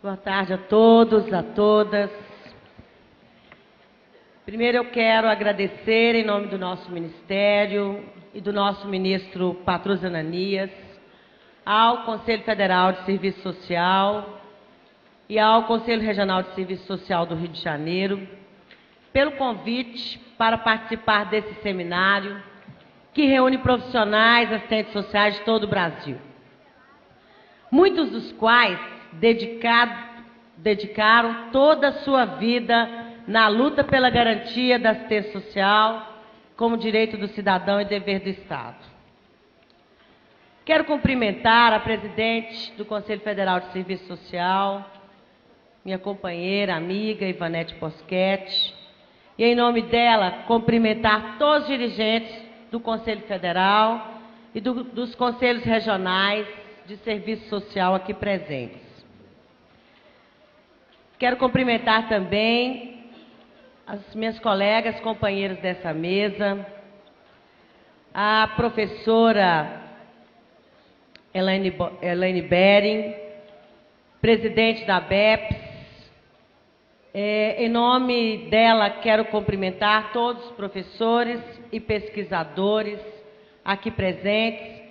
Boa tarde a todos, a todas. Primeiro eu quero agradecer, em nome do nosso Ministério e do nosso ministro Patrus Ananias, ao Conselho Federal de Serviço Social e ao Conselho Regional de Serviço Social do Rio de Janeiro, pelo convite para participar desse seminário que reúne profissionais, assistentes sociais de todo o Brasil. Muitos dos quais dedicaram toda a sua vida na luta pela garantia da assistência social como direito do cidadão e dever do Estado. Quero cumprimentar a presidente do Conselho Federal de Serviço Social, minha companheira, amiga, Ivanete Poschetti, e, em nome dela, cumprimentar todos os dirigentes do Conselho Federal e dos Conselhos Regionais de Serviço Social aqui presentes. Quero cumprimentar também as minhas colegas, companheiras dessa mesa, a professora Elaine Bering, presidente da BEPS. Em nome dela, quero cumprimentar todos os professores e pesquisadores aqui presentes,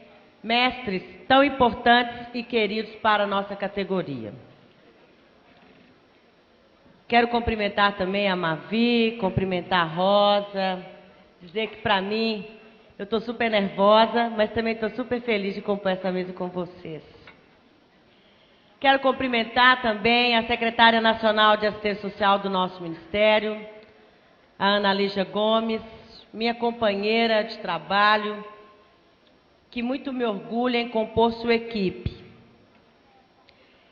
mestres tão importantes e queridos para a nossa categoria. Quero cumprimentar também a Mavi, cumprimentar a Rosa, dizer que, para mim, eu estou super nervosa, mas também estou super feliz de compor essa mesa com vocês. Quero cumprimentar também a secretária nacional de assistência social do nosso Ministério, a Ana Lígia Gomes, minha companheira de trabalho, que muito me orgulha em compor sua equipe.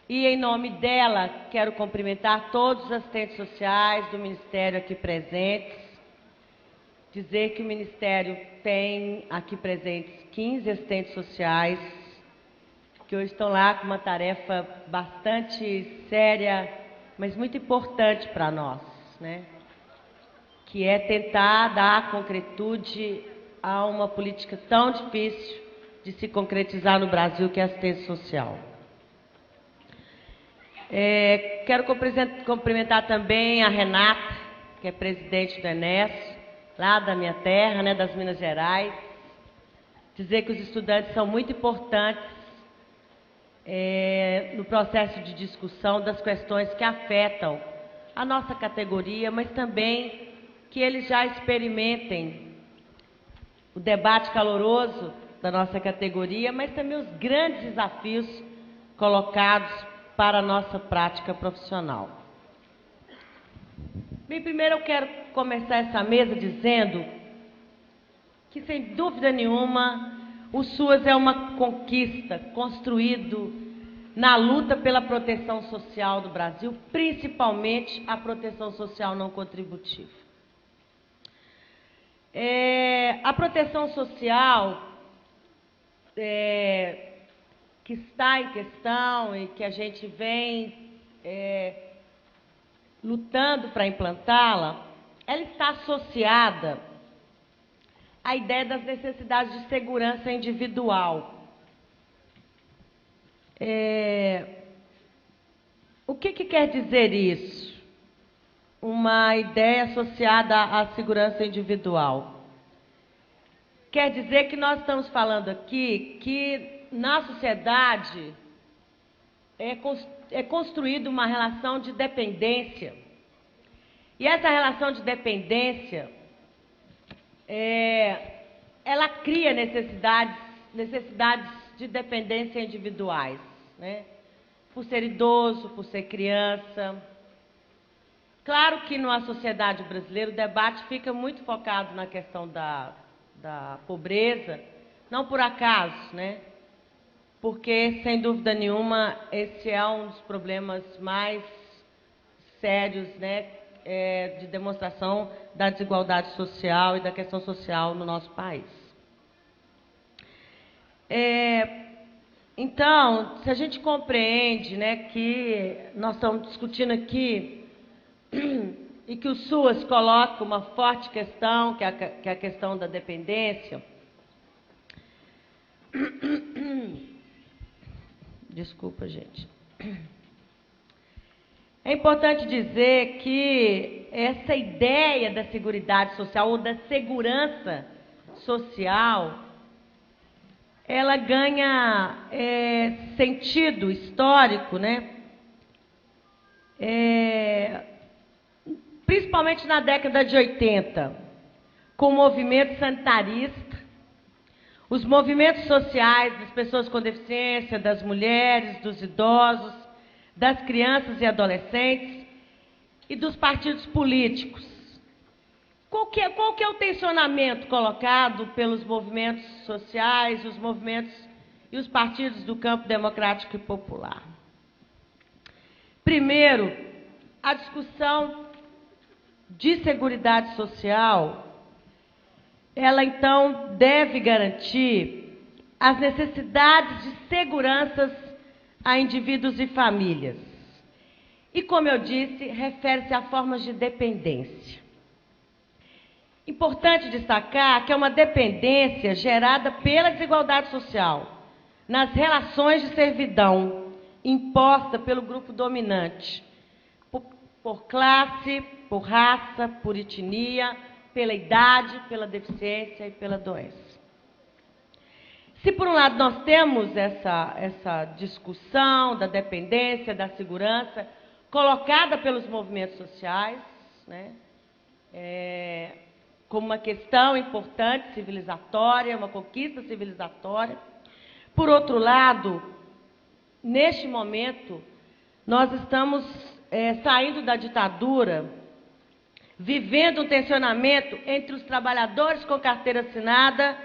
E, em nome dela, quero cumprimentar todos os assistentes sociais do Ministério aqui presentes, dizer que o Ministério tem aqui presentes 15 assistentes sociais, que hoje estão lá com uma tarefa bastante séria, mas muito importante para nós, né? Que é tentar dar concretude a uma política tão difícil de se concretizar no Brasil, que é a assistência social. Quero cumprimentar também a Renata, que é presidente do ENES, lá da minha terra, né, das Minas Gerais. Dizer que os estudantes são muito importantes no processo de discussão das questões que afetam a nossa categoria, mas também que eles já experimentem o debate caloroso da nossa categoria, mas também os grandes desafios colocados para a nossa prática profissional. Bem, primeiro eu quero começar essa mesa dizendo que, sem dúvida nenhuma, o SUAS é uma conquista construído na luta pela proteção social do Brasil, principalmente a proteção social não contributiva. A proteção social que está em questão e que a gente vem lutando para implantá-la, ela está associada à ideia das necessidades de segurança individual. O que quer dizer isso? Uma ideia associada à segurança individual. Quer dizer que nós estamos falando aqui que na sociedade é construída uma relação de dependência. E essa relação de dependência, ela cria necessidades de dependência individuais, né? Por ser idoso, por ser criança. Claro que na sociedade brasileira o debate fica muito focado na questão da pobreza, não por acaso, né? Porque, sem dúvida nenhuma, esse é um dos problemas mais sérios, né, de demonstração da desigualdade social e da questão social no nosso país. Então, se a gente compreende, né, que nós estamos discutindo aqui e que o SUAS coloca uma forte questão, que é a questão da dependência. Desculpa, gente. É importante dizer que essa ideia da seguridade social ou da segurança social, ela ganha sentido histórico, né? Principalmente na década de 80, com o movimento sanitarista, os movimentos sociais das pessoas com deficiência, das mulheres, dos idosos, das crianças e adolescentes e dos partidos políticos. Qual que é o tensionamento colocado pelos movimentos sociais, os movimentos e os partidos do campo democrático e popular? Primeiro, a discussão de seguridade social, ela então deve garantir as necessidades de seguranças a indivíduos e famílias. E, como eu disse, refere-se a formas de dependência. Importante destacar que é uma dependência gerada pela desigualdade social, nas relações de servidão imposta pelo grupo dominante, por classe, por raça, por etnia, pela idade, pela deficiência e pela doença. Se, por um lado, nós temos essa discussão da dependência, da segurança, colocada pelos movimentos sociais, né, como uma questão importante, civilizatória, uma conquista civilizatória. Por outro lado, neste momento, nós estamos saindo da ditadura, vivendo um tensionamento entre os trabalhadores com carteira assinada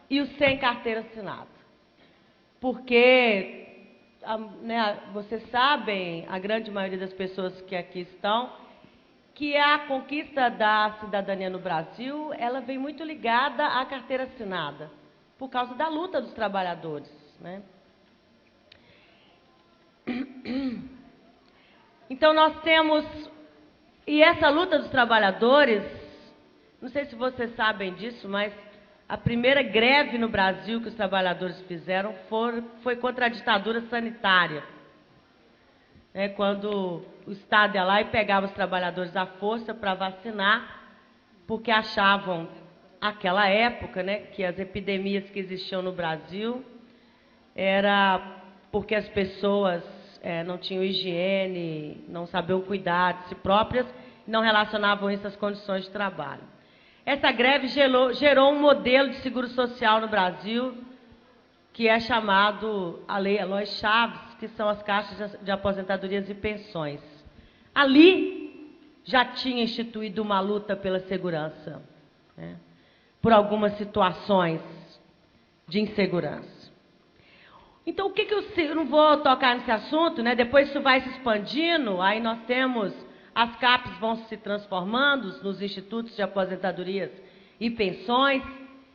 e os sem carteira assinada. Porque, vocês sabem, a grande maioria das pessoas que aqui estão, que a conquista da cidadania no Brasil, ela vem muito ligada à carteira assinada, por causa da luta dos trabalhadores, né? Então, nós temos... E essa luta dos trabalhadores, não sei se vocês sabem disso, mas a primeira greve no Brasil que os trabalhadores fizeram foi contra a ditadura sanitária. Quando o Estado ia lá e pegava os trabalhadores à força para vacinar, porque achavam, naquela época, né, que as epidemias que existiam no Brasil era porque as pessoas não tinham higiene, não sabiam cuidar de si próprias, não relacionavam isso às condições de trabalho. Essa greve gerou um modelo de seguro social no Brasil, que é chamado a Lei Eloy Chaves, que são as caixas de aposentadorias e pensões. Ali já tinha instituído uma luta pela segurança, né, por algumas situações de insegurança. Então, o que eu não vou tocar nesse assunto, né? Depois isso vai se expandindo, aí nós temos, as CAPs vão se transformando nos institutos de aposentadorias e pensões,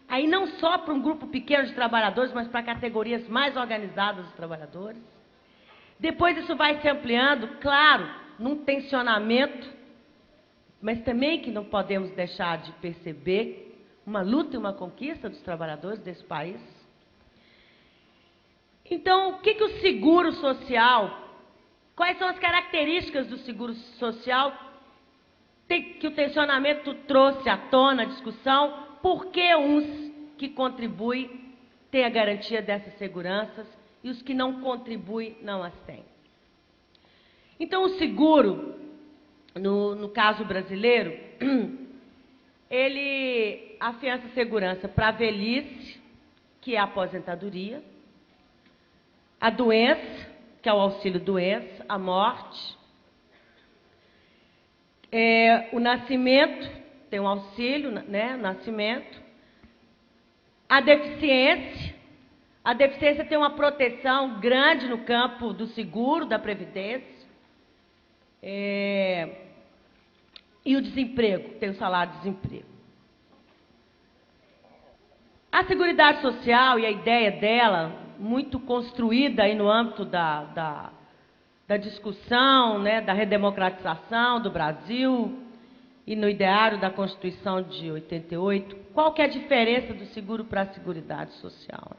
aí não só para um grupo pequeno de trabalhadores, mas para categorias mais organizadas dos trabalhadores. Depois isso vai se ampliando, claro, num tensionamento, mas também que não podemos deixar de perceber uma luta e uma conquista dos trabalhadores desse país. Então, o que o seguro social, quais são as características do seguro social que o tensionamento trouxe à tona, a discussão, por que uns que contribuem têm a garantia dessas seguranças e os que não contribuem não as têm. Então, o seguro, no caso brasileiro, ele afiança a segurança para a velhice, que é a aposentadoria, a doença, que é o auxílio-doença, a morte, o nascimento, tem um auxílio, né, nascimento, a deficiência tem uma proteção grande no campo do seguro, da previdência, e o desemprego, tem o salário-desemprego. A Seguridade Social e a ideia dela, muito construída aí no âmbito da discussão, né, da redemocratização do Brasil e no ideário da Constituição de 88, qual que é a diferença do seguro para a Seguridade Social?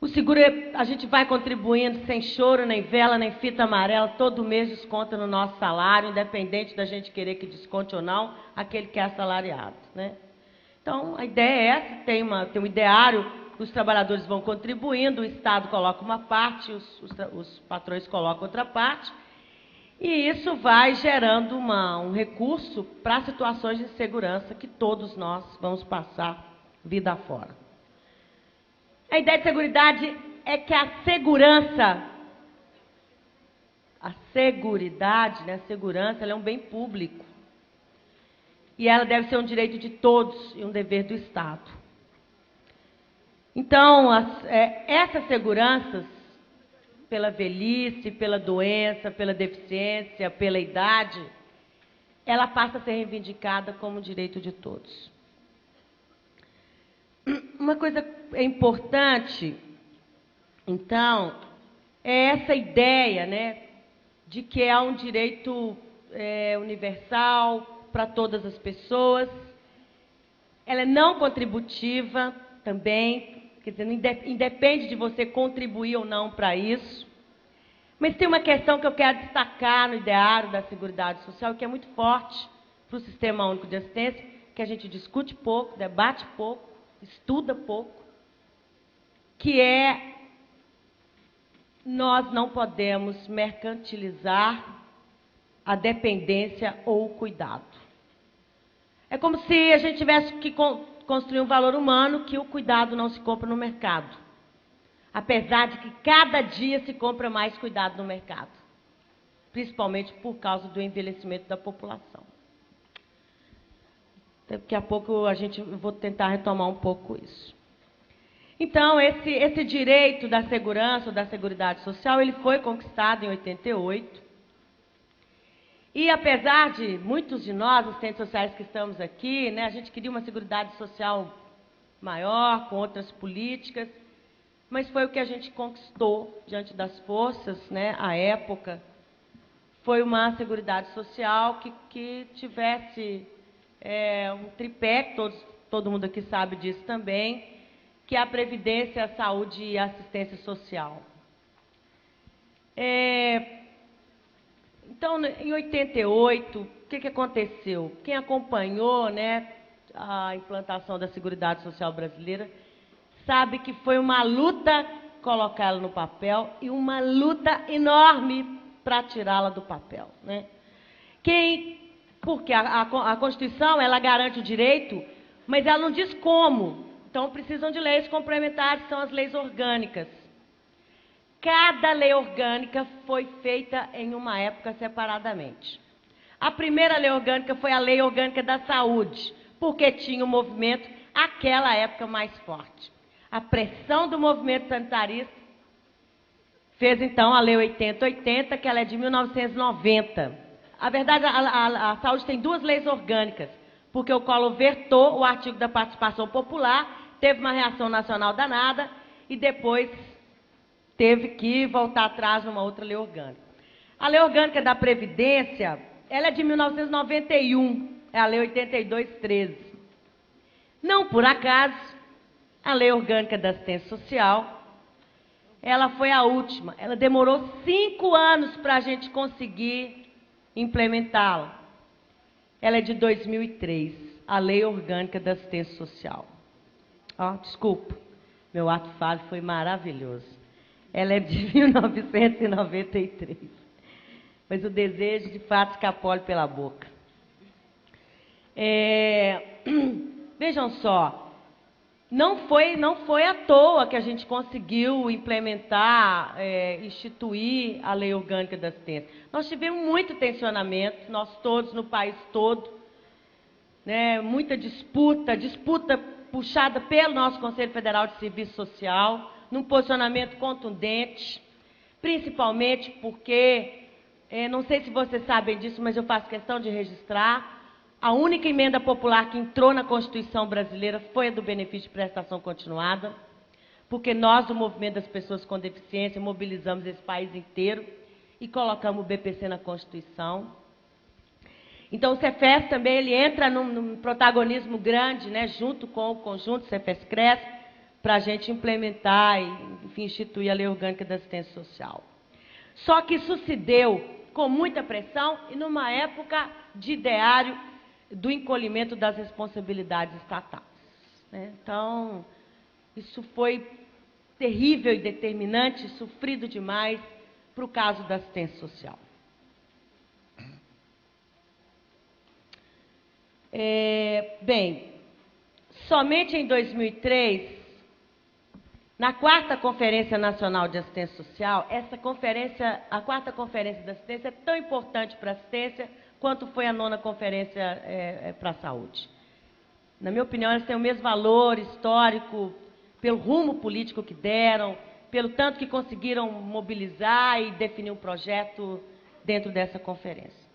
O seguro, a gente vai contribuindo sem choro, nem vela, nem fita amarela, todo mês desconta no nosso salário, independente da gente querer que desconte ou não, aquele que é assalariado, né? Então, a ideia é essa, tem um ideário, os trabalhadores vão contribuindo, o Estado coloca uma parte, os patrões colocam outra parte, e isso vai gerando um recurso para situações de insegurança que todos nós vamos passar vida fora. A ideia de seguridade é que a segurança, né, a segurança, ela é um bem público. E ela deve ser um direito de todos e um dever do Estado. Então, essas seguranças, pela velhice, pela doença, pela deficiência, pela idade, ela passa a ser reivindicada como direito de todos. Uma coisa importante, então, é essa ideia, né, de que há um direito universal para todas as pessoas. Ela é não contributiva também, quer dizer, independe de você contribuir ou não para isso. Mas tem uma questão que eu quero destacar no ideário da Seguridade Social, que é muito forte para o Sistema Único de Assistência, que a gente discute pouco, debate pouco, estuda pouco, que é: nós não podemos mercantilizar a dependência ou o cuidado. É como se a gente tivesse que construir um valor humano que o cuidado não se compra no mercado. Apesar de que cada dia se compra mais cuidado no mercado. Principalmente por causa do envelhecimento da população. Daqui a pouco eu vou tentar retomar um pouco isso. Então, esse direito da segurança, ou da Seguridade Social, ele foi conquistado em 88. E apesar de muitos de nós, assistentes sociais que estamos aqui, né, a gente queria uma Seguridade Social maior, com outras políticas, mas foi o que a gente conquistou diante das forças, né, à época. Foi uma Seguridade Social que tivesse um tripé, todo mundo aqui sabe disso também, que é a Previdência, a Saúde e a Assistência Social. Então, em 88, o que aconteceu? Quem acompanhou, né, a implantação da Seguridade Social brasileira sabe que foi uma luta colocá-la no papel e uma luta enorme para tirá-la do papel, né? Porque a Constituição, ela garante o direito, mas ela não diz como. Então, precisam de leis complementares, são as leis orgânicas. Cada lei orgânica foi feita em uma época separadamente. A primeira lei orgânica foi a Lei Orgânica da Saúde, porque tinha um movimento, aquela época, mais forte. A pressão do movimento sanitarista fez, então, a Lei 8080, que ela é de 1990. A verdade, a saúde tem duas leis orgânicas, porque o Collor vetou o artigo da participação popular, teve uma reação nacional danada, e depois teve que voltar atrás numa outra lei orgânica. A Lei Orgânica da Previdência, ela é de 1991, é a Lei 8213. Não por acaso, a Lei Orgânica da Assistência Social, ela foi a última. Ela demorou 5 anos para a gente conseguir implementá-la. Ela é de 2003, a Lei Orgânica da Assistência Social. Desculpa, meu ato falho foi maravilhoso. Ela é de 1993. Mas o desejo, de fato, escapou pela boca. Vejam só, não foi à toa que a gente conseguiu implementar, instituir a Lei Orgânica da Assistência. Nós tivemos muito tensionamento, nós todos, no país todo, né, muita disputa puxada pelo nosso Conselho Federal de Serviço Social, num posicionamento contundente, principalmente porque, não sei se vocês sabem disso, mas eu faço questão de registrar, a única emenda popular que entrou na Constituição brasileira foi a do benefício de prestação continuada, porque nós, do Movimento das Pessoas com Deficiência, mobilizamos esse país inteiro e colocamos o BPC na Constituição. Então, o Cefes também ele entra num protagonismo grande, né, junto com o conjunto Cefes-Cresp, para a gente implementar e, enfim, instituir a Lei Orgânica da Assistência Social. Só que isso se deu com muita pressão e numa época de ideário do encolhimento das responsabilidades estatais, né? Então, isso foi terrível e determinante, sofrido demais para o caso da assistência social. Bem, somente em 2003, na 4ª Conferência Nacional de Assistência Social, essa conferência, a 4ª Conferência da Assistência é tão importante para a assistência quanto foi a 9ª Conferência para a Saúde. Na minha opinião, elas têm o mesmo valor histórico, pelo rumo político que deram, pelo tanto que conseguiram mobilizar e definir um projeto dentro dessa conferência.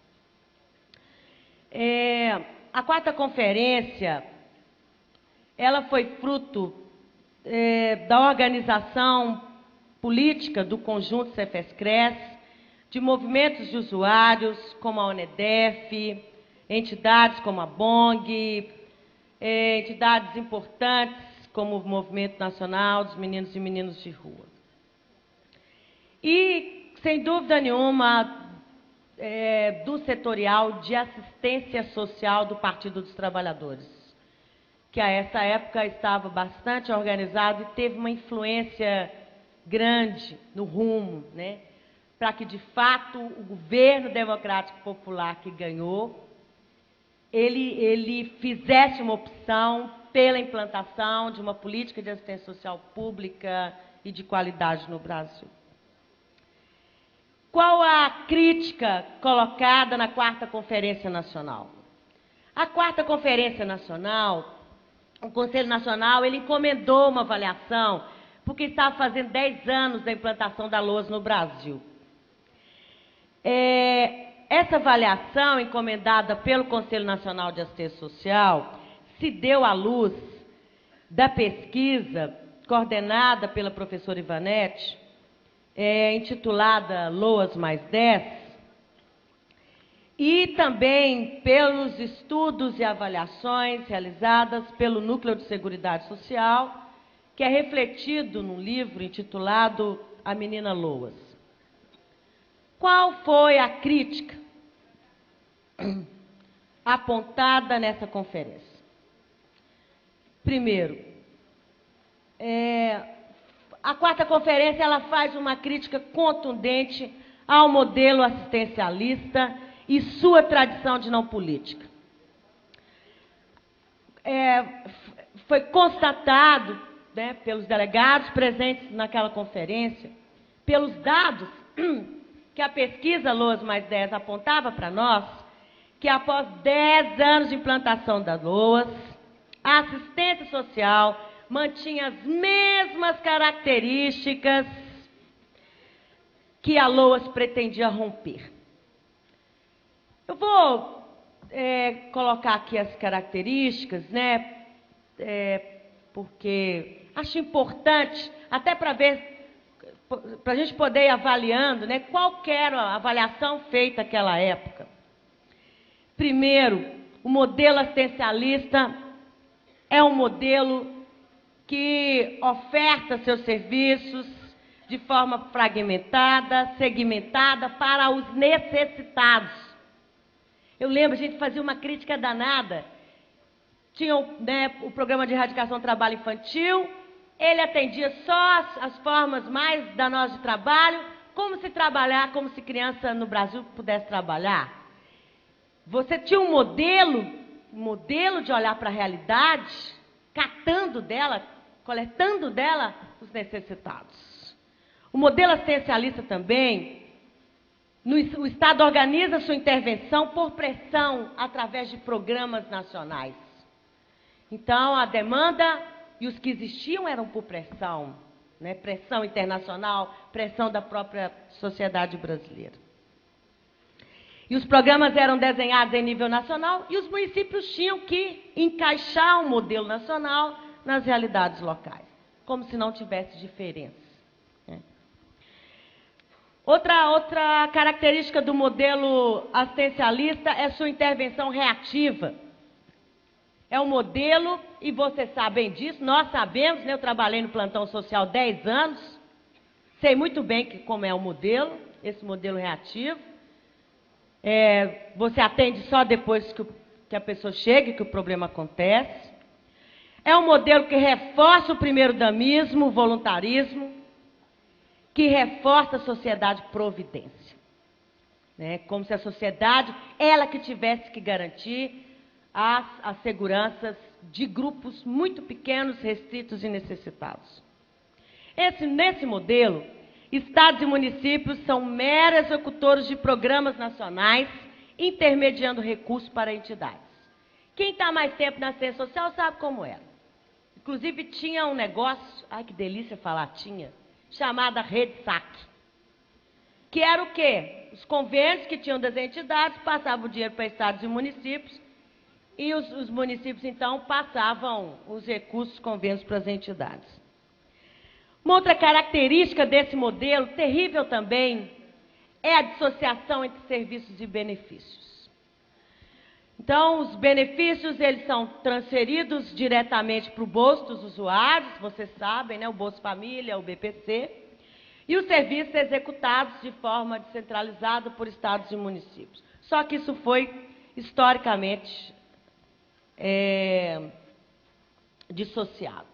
A 4ª Conferência, ela foi fruto da organização política do conjunto Cefes-Cres, de movimentos de usuários, como a UNEDEF, entidades como a BONG, entidades importantes, como o Movimento Nacional dos Meninos e Meninas de Rua. E, sem dúvida nenhuma, do setorial de assistência social do Partido dos Trabalhadores, que a essa época estava bastante organizado e teve uma influência grande no rumo, né, para que, de fato, o governo democrático popular que ganhou, ele fizesse uma opção pela implantação de uma política de assistência social pública e de qualidade no Brasil. Qual a crítica colocada na 4ª Conferência Nacional? A 4ª Conferência Nacional, o Conselho Nacional, ele encomendou uma avaliação, porque estava fazendo 10 anos da implantação da LOAS no Brasil. Essa avaliação, encomendada pelo Conselho Nacional de Assistência Social, se deu à luz da pesquisa coordenada pela professora Ivanete, intitulada LOAS mais 10, e também pelos estudos e avaliações realizadas pelo Núcleo de Seguridade Social, que é refletido no livro intitulado A Menina LOAS. Qual foi a crítica apontada nessa conferência? Primeiro, a 4ª Conferência ela faz uma crítica contundente ao modelo assistencialista e sua tradição de não política. Foi constatado, né, pelos delegados presentes naquela conferência, pelos dados que a pesquisa LOAS mais 10 apontava para nós, que após 10 anos de implantação da LOAS, a assistência social mantinha as mesmas características que a LOAS pretendia romper. Eu vou colocar aqui as características, né, porque acho importante, até para ver, para a gente poder ir avaliando, né, qual que era a avaliação feita naquela época. Primeiro, o modelo assistencialista é um modelo que oferta seus serviços de forma fragmentada, segmentada para os necessitados. Eu lembro, a gente fazia uma crítica danada. Tinha o programa de erradicação do trabalho infantil, ele atendia só as formas mais danosas de trabalho, como se criança no Brasil pudesse trabalhar. Você tinha um modelo de olhar para a realidade, catando dela, coletando dela os necessitados. O modelo assistencialista também, o Estado organiza sua intervenção por pressão através de programas nacionais. Então, a demanda e os que existiam eram por pressão, né? Pressão internacional, pressão da própria sociedade brasileira. E os programas eram desenhados em nível nacional e os municípios tinham que encaixar o modelo nacional nas realidades locais, como se não tivesse diferença. Outra característica do modelo assistencialista é sua intervenção reativa. É um modelo, e vocês sabem disso, nós sabemos, né? Eu trabalhei no plantão social 10 anos, sei muito bem como é o modelo, esse modelo reativo. Você atende só depois que a pessoa chega, que o problema acontece. É um modelo que reforça o primeiro-damismo, o voluntarismo, que reforça a sociedade providência. Né? Como se a sociedade, ela que tivesse que garantir as seguranças de grupos muito pequenos, restritos e necessitados. Nesse modelo, estados e municípios são meros executores de programas nacionais, intermediando recursos para entidades. Quem está mais tempo na assistência social sabe como era. Inclusive, tinha um negócio, ai que delícia falar tinha, chamada Rede Saque. Que era o quê? Os convênios que tinham das entidades passavam o dinheiro para estados e municípios, e os municípios, então, passavam os recursos convênios para as entidades. Uma outra característica desse modelo, terrível também, é a dissociação entre serviços e benefícios. Então, os benefícios, eles são transferidos diretamente para o bolso dos usuários, vocês sabem, né? O Bolsa Família, o BPC, e os serviços executados de forma descentralizada por estados e municípios. Só que isso foi, historicamente, dissociado.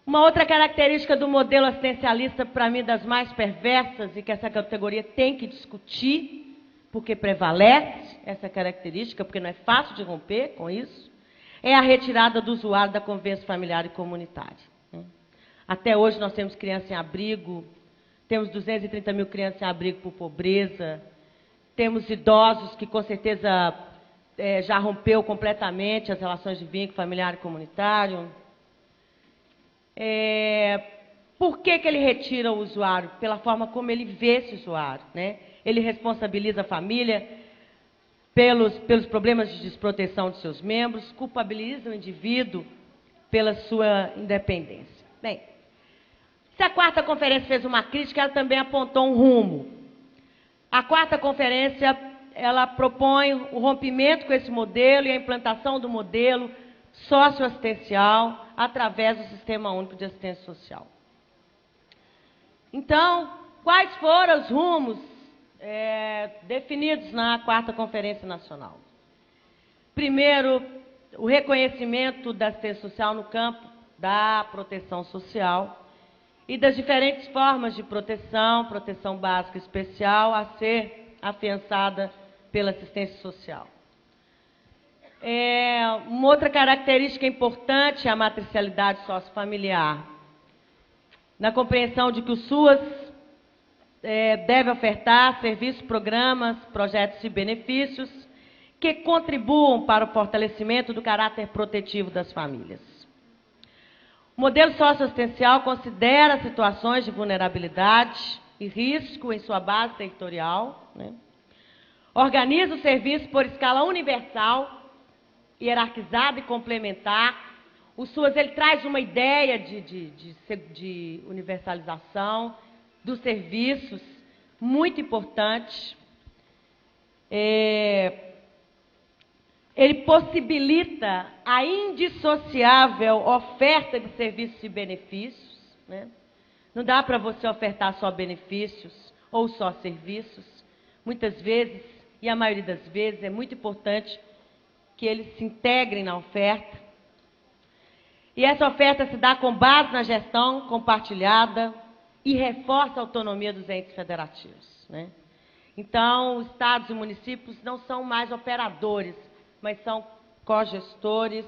Uma outra característica do modelo assistencialista, para mim, das mais perversas, e que essa categoria tem que discutir, porque prevalece essa característica, porque não é fácil de romper com isso, é a retirada do usuário da convivência familiar e comunitária. Até hoje nós temos crianças em abrigo, temos 230 mil crianças em abrigo por pobreza, temos idosos que com certeza já rompeu completamente as relações de vínculo familiar e comunitário. Por que ele retira o usuário? Pela forma como ele vê esse usuário, né? Ele responsabiliza a família pelos problemas de desproteção de seus membros, culpabiliza o indivíduo pela sua independência. Bem, se a quarta conferência fez uma crítica, ela também apontou um rumo. A quarta conferência, ela propõe o rompimento com esse modelo e a implantação do modelo socioassistencial através do Sistema Único de Assistência Social. Então, quais foram os rumos definidos na quarta Conferência Nacional? Primeiro, o reconhecimento da assistência social no campo da proteção social e das diferentes formas de proteção básica e especial a ser afiançada pela assistência social. Uma outra característica importante é a matricialidade sociofamiliar, na compreensão de que o SUAS deve ofertar serviços, programas, projetos e benefícios que contribuam para o fortalecimento do caráter protetivo das famílias. O modelo socioassistencial considera situações de vulnerabilidade e risco em sua base territorial, né? Organiza o serviço por escala universal, hierarquizada e complementar. O SUAS ele traz uma ideia de universalização dos serviços muito importante. Ele possibilita a indissociável oferta de serviços e benefícios, né? Não dá para você ofertar só benefícios ou só serviços. Muitas vezes, e a maioria das vezes, é muito importante que eles se integrem na oferta. E essa oferta se dá com base na gestão compartilhada e reforça a autonomia dos entes federativos, né? Então, os estados e municípios não são mais operadores, mas são cogestores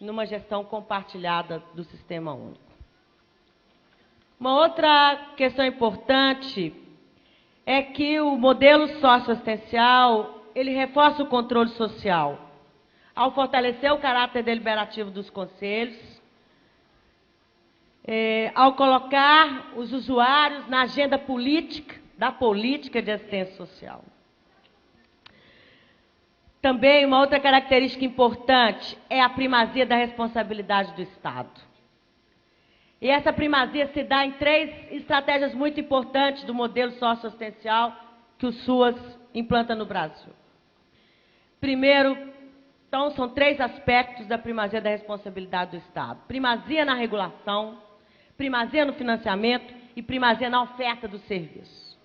numa gestão compartilhada do Sistema Único. Uma outra questão importante é que o modelo socioassistencial, ele reforça o controle social, ao fortalecer o caráter deliberativo dos conselhos, ao colocar os usuários na agenda política, da política de assistência social. Também uma outra característica importante é a primazia da responsabilidade do Estado. E essa primazia se dá em 3 estratégias muito importantes do modelo socioassistencial que o SUAS implanta no Brasil. Primeiro, Então, são 3 aspectos da primazia da responsabilidade do Estado. Primazia na regulação, primazia no financiamento e primazia na oferta do serviço.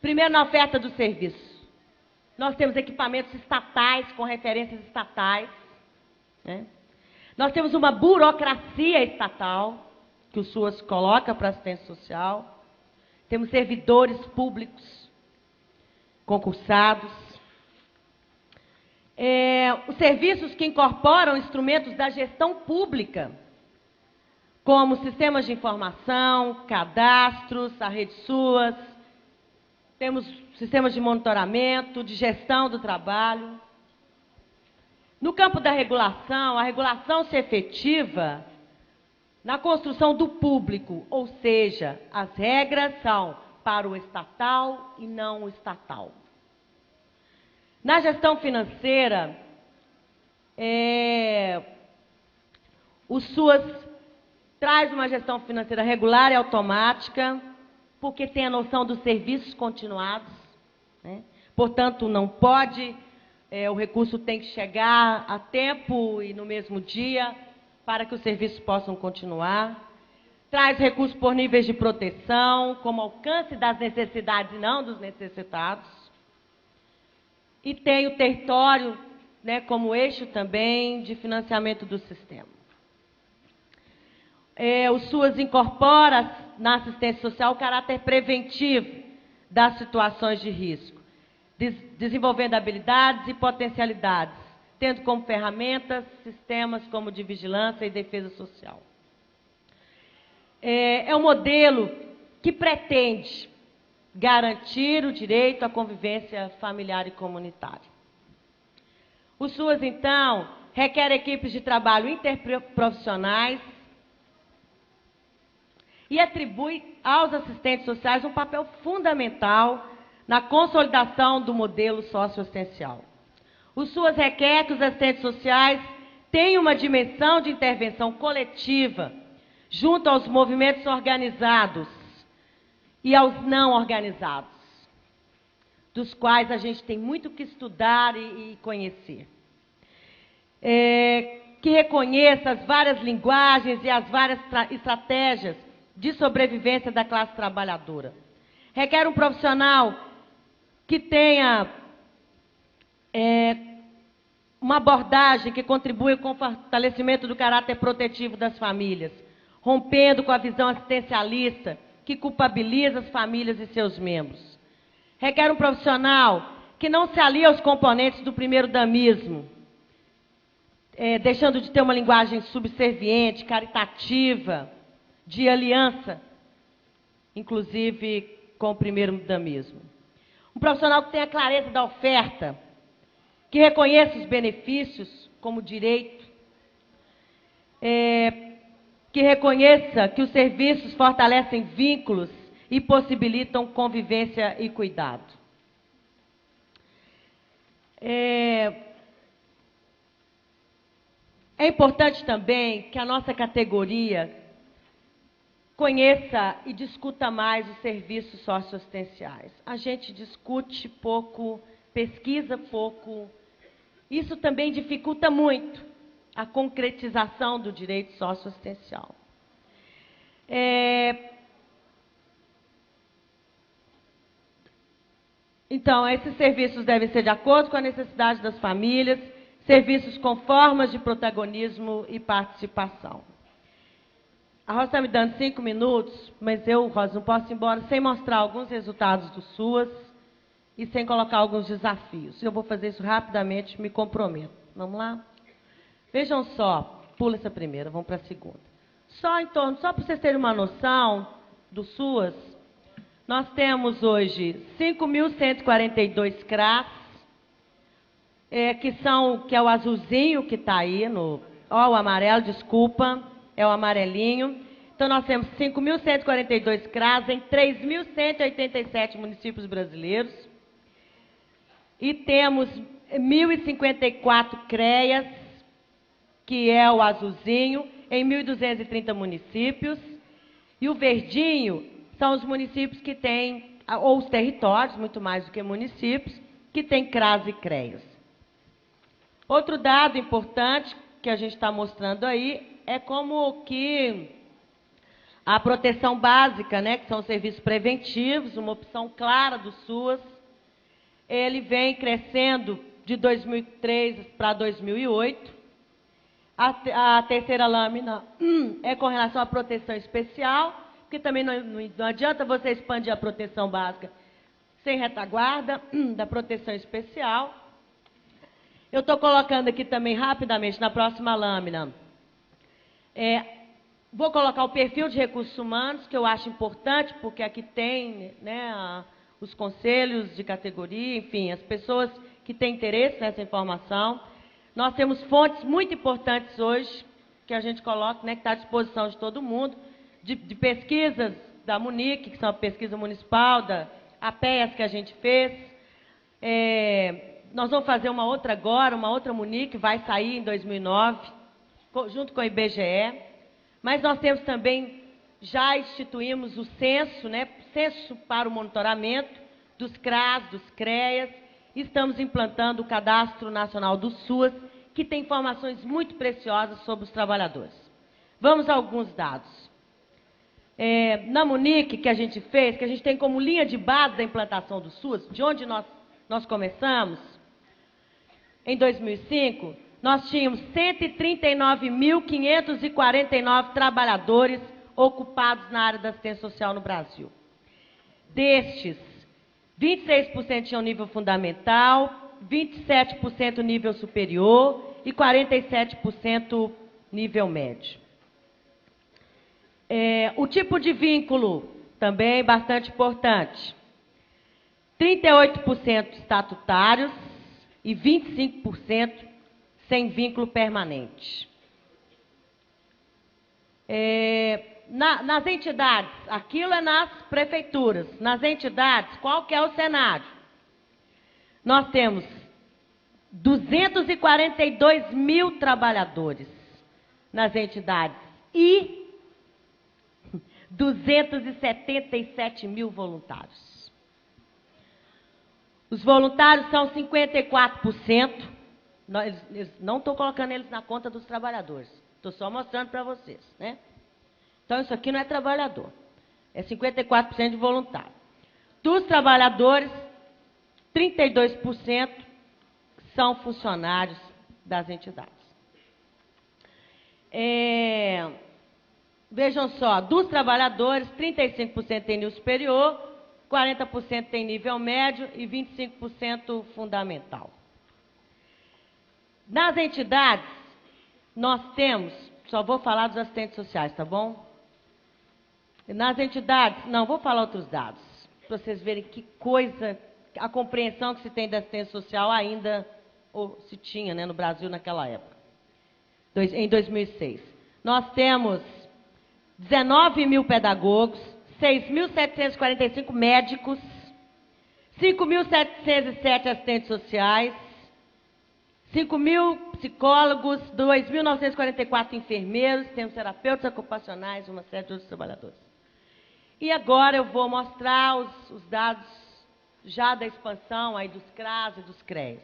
Primeiro, na oferta do serviço. Nós temos equipamentos estatais, com referências estatais, né? Nós temos uma burocracia estatal, que o SUAS coloca para assistência social. Temos servidores públicos concursados. Os serviços que incorporam instrumentos da gestão pública, como sistemas de informação, cadastros, a rede SUAS, temos sistemas de monitoramento, de gestão do trabalho. No campo da regulação, a regulação se efetiva na construção do público, ou seja, as regras são para o estatal e não o estatal. Na gestão financeira, o SUAS traz uma gestão financeira regular e automática, porque tem a noção dos serviços continuados, né? Portanto, não pode, o recurso tem que chegar a tempo e no mesmo dia para que os serviços possam continuar. Traz recursos por níveis de proteção, como alcance das necessidades e não dos necessitados. E tem o território, né, como eixo também de financiamento do sistema. O SUAS incorpora na assistência social o caráter preventivo das situações de risco, desenvolvendo habilidades e potencialidades, tendo como ferramentas sistemas como de vigilância e defesa social. É um modelo que pretende garantir o direito à convivência familiar e comunitária. O SUAS, então, requer equipes de trabalho interprofissionais e atribui aos assistentes sociais um papel fundamental na consolidação do modelo socioassistencial. O SUAS requer que os assistentes sociais tenham uma dimensão de intervenção coletiva junto aos movimentos organizados e aos não organizados, dos quais a gente tem muito que estudar e conhecer. Que reconheça as várias linguagens e as várias estratégias de sobrevivência da classe trabalhadora. Requer um profissional que tenha uma abordagem que contribua com o fortalecimento do caráter protetivo das famílias, rompendo com a visão assistencialista que culpabiliza as famílias e seus membros. Requer um profissional que não se alie aos componentes do primeiro damismo, deixando de ter uma linguagem subserviente, caritativa, de aliança, inclusive com o primeiro damismo. Um profissional que tenha clareza da oferta, que reconheça os benefícios como direito, que reconheça que os serviços fortalecem vínculos e possibilitam convivência e cuidado. É importante também que a nossa categoria conheça e discuta mais os serviços socioassistenciais. A gente discute pouco, pesquisa pouco. Isso também dificulta muito a concretização do direito socioassistencial. Então, esses serviços devem ser de acordo com a necessidade das famílias, serviços com formas de protagonismo e participação. A Rosa está me dando 5 minutos, mas eu, Rosa, não posso ir embora sem mostrar alguns resultados do SUAS e sem colocar alguns desafios. Eu vou fazer isso rapidamente, me comprometo. Vamos lá? Vejam só, pula essa primeira, vamos para a segunda. Só para vocês terem uma noção do SUAS, nós temos hoje 5.142 CRAS, que é o azulzinho que está aí, o amarelo, desculpa, é o amarelinho. Então, nós temos 5.142 CRAS em 3.187 municípios brasileiros. E temos 1.054 CREAS, que é o azulzinho, em 1.230 municípios. E o verdinho são os municípios que têm, ou os territórios, muito mais do que municípios, que têm CRAS e CREAS. Outro dado importante que a gente está mostrando aí é como que a proteção básica, né, que são os serviços preventivos, uma opção clara do SUAS, ele vem crescendo de 2003 para 2008. A terceira lâmina é com relação à proteção especial, porque também não adianta você expandir a proteção básica sem retaguarda da proteção especial. Eu estou colocando aqui também rapidamente na próxima lâmina. Vou colocar o perfil de recursos humanos, que eu acho importante, porque aqui tem, né, os conselhos de categoria, enfim, as pessoas que têm interesse nessa informação. Nós temos fontes muito importantes hoje, que a gente coloca, né, que está à disposição de todo mundo, de pesquisas da Munic, que são a pesquisa municipal, da APEAS que a gente fez. Nós vamos fazer uma outra agora, uma outra Munic, vai sair em 2009, junto com o IBGE. Mas nós temos também, já instituímos o censo, né, censo para o monitoramento dos CRAS, dos CREAS. Estamos implantando o Cadastro Nacional do SUAS, que tem informações muito preciosas sobre os trabalhadores. Vamos a alguns dados. Na Munic, que a gente fez, que a gente tem como linha de base da implantação do SUAS, de onde nós começamos, em 2005, nós tínhamos 139.549 trabalhadores ocupados na área da assistência social no Brasil. Destes, 26% tinham nível fundamental, 27% nível superior e 47% nível médio. O tipo de vínculo, também bastante importante. 38% estatutários e 25% sem vínculo permanente. Nas entidades, aquilo é nas prefeituras. Nas entidades, qual que é o cenário? Nós temos 242 mil trabalhadores nas entidades e 277 mil voluntários. Os voluntários são 54%. Não estou colocando eles na conta dos trabalhadores. Estou só mostrando para vocês, né? Então, isso aqui não é trabalhador. É 54% de voluntário. Dos trabalhadores, 32% são funcionários das entidades. Vejam só, dos trabalhadores, 35% tem nível superior, 40% tem nível médio e 25% fundamental. Nas entidades, nós temos, só vou falar dos assistentes sociais, tá bom? Nas entidades, não, vou falar outros dados, para vocês verem que coisa, a compreensão que se tem da assistência social ainda, ou se tinha, né, no Brasil naquela época, em 2006. Nós temos 19 mil pedagogos, 6.745 médicos, 5.707 assistentes sociais, 5.000 psicólogos, 2.944 enfermeiros, temos terapeutas ocupacionais, uma série de outros trabalhadores. E agora eu vou mostrar os dados já da expansão aí dos CRAS e dos CREAS.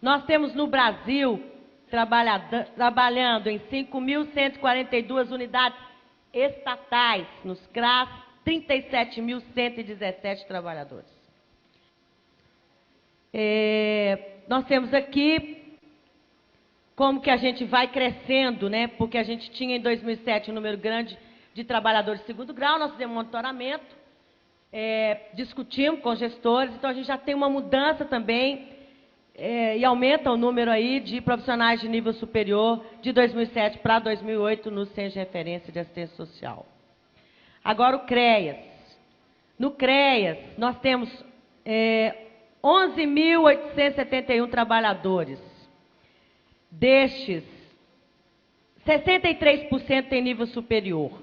Nós temos no Brasil, trabalhando em 5.142 unidades estatais, nos CRAS, 37.117 trabalhadores. Nós temos aqui como que a gente vai crescendo, né? Porque a gente tinha em 2007 um número grande de trabalhadores de segundo grau, nós fizemos monitoramento, discutimos com os gestores, então a gente já tem uma mudança também e aumenta o número aí de profissionais de nível superior de 2007 para 2008 no Centro de Referência de Assistência Social. Agora o CREAS. No CREAS, nós temos 11.871 trabalhadores. Destes, 63% tem nível superior.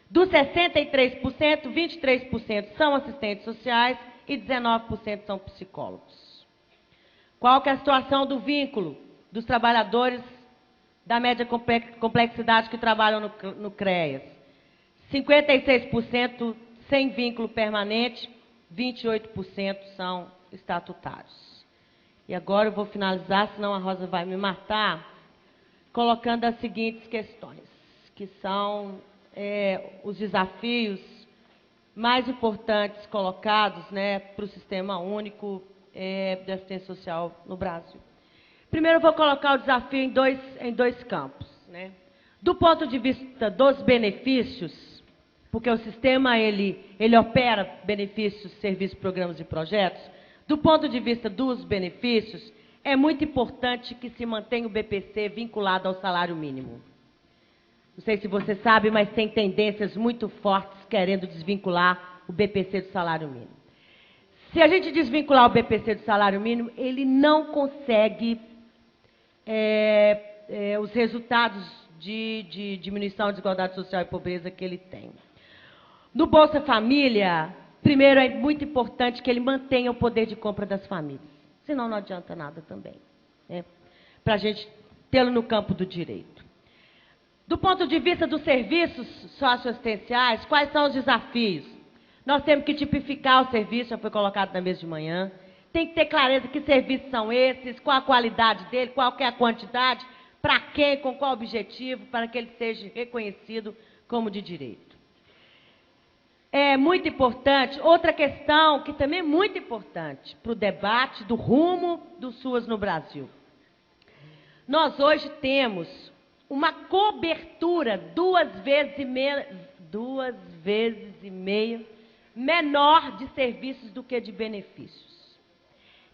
Dos 63%, 23% são assistentes sociais e 19% são psicólogos. Qual que é a situação do vínculo dos trabalhadores da média complexidade que trabalham no CREAS? 56% sem vínculo permanente, 28% são estatutários. E agora eu vou finalizar, senão a Rosa vai me matar, colocando as seguintes questões, que são os desafios mais importantes colocados, né, para o Sistema Único de Assistência Social no Brasil. Primeiro, eu vou colocar o desafio em dois campos, né? Do ponto de vista dos benefícios, porque o sistema ele opera benefícios, serviços, programas e projetos. Do ponto de vista dos benefícios, é muito importante que se mantenha o BPC vinculado ao salário mínimo. Não sei se você sabe, mas tem tendências muito fortes querendo desvincular o BPC do salário mínimo. Se a gente desvincular o BPC do salário mínimo, ele não consegue os resultados de diminuição da desigualdade social e pobreza que ele tem. No Bolsa Família, primeiro é muito importante que ele mantenha o poder de compra das famílias. Senão não adianta nada também, né? Para a gente tê-lo no campo do direito. Do ponto de vista dos serviços socioassistenciais, quais são os desafios? Nós temos que tipificar o serviço, já foi colocado na mesa de manhã. Tem que ter clareza que serviços são esses, qual a qualidade dele, qual que é a quantidade, para quem, com qual objetivo, para que ele seja reconhecido como de direito. É muito importante, outra questão que também é muito importante para o debate do rumo do SUAS no Brasil. Nós hoje temos uma cobertura duas vezes e meia menor de serviços do que de benefícios.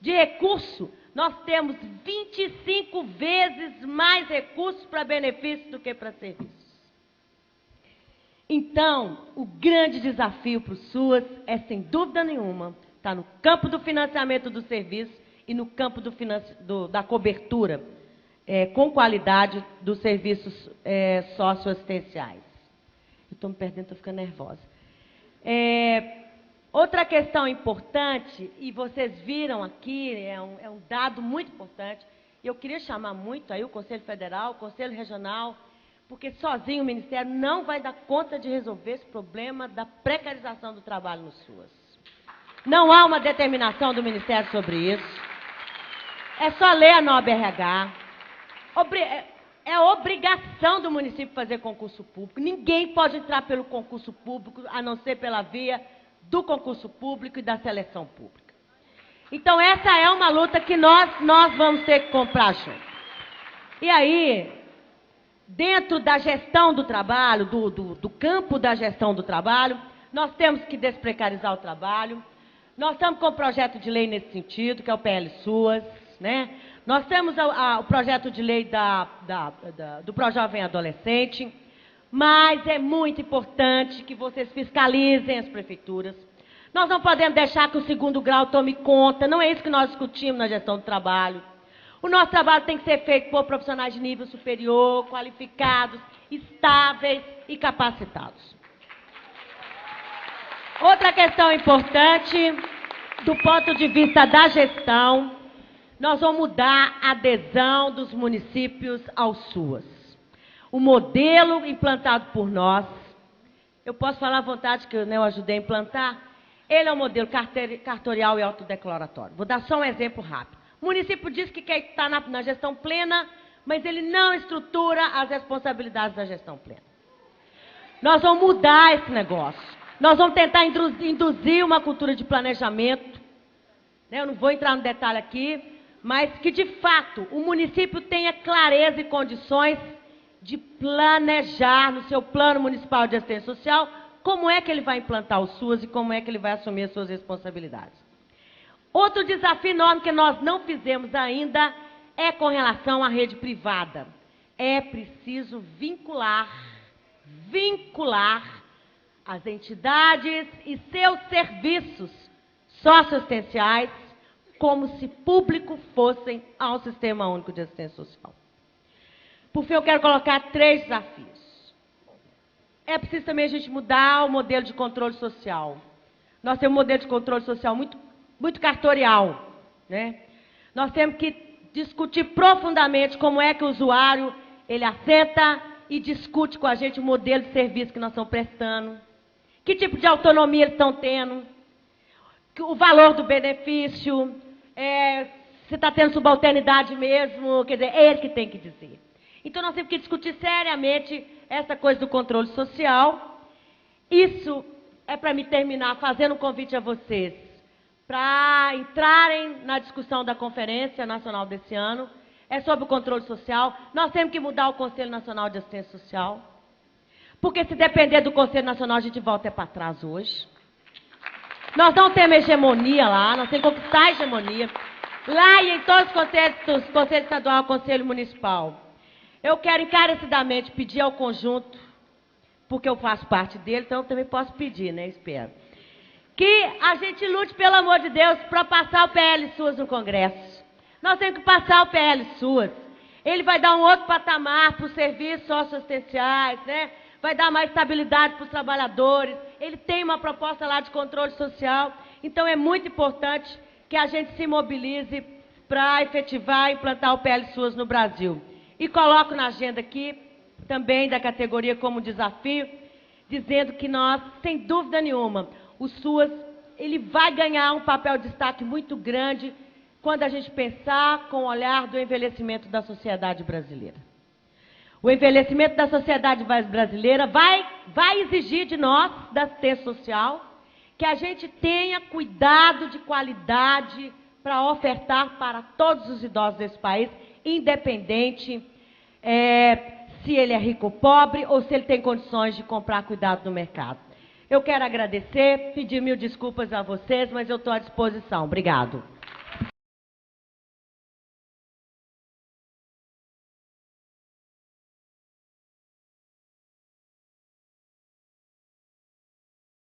De recurso, nós temos 25 vezes mais recursos para benefícios do que para serviços. Então, o grande desafio para o SUAS é, sem dúvida nenhuma, está no campo do financiamento do serviço e no campo da cobertura com qualidade dos serviços socioassistenciais. Eu estou me perdendo, estou ficando nervosa. Outra questão importante, e vocês viram aqui, é um dado muito importante, e eu queria chamar muito aí o Conselho Federal, o Conselho Regional, porque sozinho o Ministério não vai dar conta de resolver esse problema da precarização do trabalho no SUAS. Não há uma determinação do Ministério sobre isso. É só ler a NOB-RH. É obrigação do município fazer concurso público. Ninguém pode entrar pelo concurso público, a não ser pela via do concurso público e da seleção pública. Então, essa é uma luta que nós vamos ter que comprar junto. E aí, dentro da gestão do trabalho, do campo da gestão do trabalho, nós temos que desprecarizar o trabalho. Nós estamos com o projeto de lei nesse sentido, que é o PL SUAS, né? Nós temos o projeto de lei do Projovem Adolescente, mas é muito importante que vocês fiscalizem as prefeituras. Nós não podemos deixar que o segundo grau tome conta, não é isso que nós discutimos na gestão do trabalho. O nosso trabalho tem que ser feito por profissionais de nível superior, qualificados, estáveis e capacitados. Outra questão importante, do ponto de vista da gestão, nós vamos mudar a adesão dos municípios ao SUAS. O modelo implantado por nós, eu posso falar à vontade que eu ajudei a implantar, ele é um modelo cartorial e autodeclaratório. Vou dar só um exemplo rápido. O município diz que quer estar na gestão plena, mas ele não estrutura as responsabilidades da gestão plena. Nós vamos mudar esse negócio. Nós vamos tentar induzir uma cultura de planejamento. Eu não vou entrar no detalhe aqui, mas que, de fato, o município tenha clareza e condições de planejar no seu plano municipal de assistência social como é que ele vai implantar o SUAS e como é que ele vai assumir as suas responsabilidades. Outro desafio enorme que nós não fizemos ainda é com relação à rede privada. É preciso vincular as entidades e seus serviços socioassistenciais como se público fossem ao Sistema Único de Assistência Social. Por fim, eu quero colocar 3 desafios. É preciso também a gente mudar o modelo de controle social. Nós temos um modelo de controle social muito cartorial, né? Nós temos que discutir profundamente como é que o usuário ele assenta e discute com a gente o modelo de serviço que nós estamos prestando, que tipo de autonomia eles estão tendo, o valor do benefício, você está tendo subalternidade mesmo, quer dizer, é ele que tem que dizer. Então, nós temos que discutir seriamente essa coisa do controle social. Isso é para me terminar fazendo um convite a vocês para entrarem na discussão da Conferência Nacional desse ano. É sobre o controle social. Nós temos que mudar o Conselho Nacional de Assistência Social. Porque se depender do Conselho Nacional, a gente volta para trás hoje. Nós não temos hegemonia lá, nós temos que conquistar a hegemonia. Lá e em todos os Conselho Estadual e Conselho Municipal. Eu quero encarecidamente pedir ao conjunto, porque eu faço parte dele, então eu também posso pedir, né? Espero. Que a gente lute, pelo amor de Deus, para passar o PL SUAS no Congresso. Nós temos que passar o PL SUAS. Ele vai dar um outro patamar para os serviços socioassistenciais, né? Vai dar mais estabilidade para os trabalhadores. Ele tem uma proposta lá de controle social. Então, é muito importante que a gente se mobilize para efetivar e implantar o PL SUAS no Brasil. E coloco na agenda aqui, também da categoria como desafio, dizendo que nós, sem dúvida nenhuma, o SUAS ele vai ganhar um papel de destaque muito grande quando a gente pensar com o olhar do envelhecimento da sociedade brasileira. O envelhecimento da sociedade brasileira vai exigir de nós, da assistência social, que a gente tenha cuidado de qualidade para ofertar para todos os idosos desse país, independente se ele é rico ou pobre ou se ele tem condições de comprar cuidado no mercado. Eu quero agradecer, pedir mil desculpas a vocês, mas eu estou à disposição. Obrigado.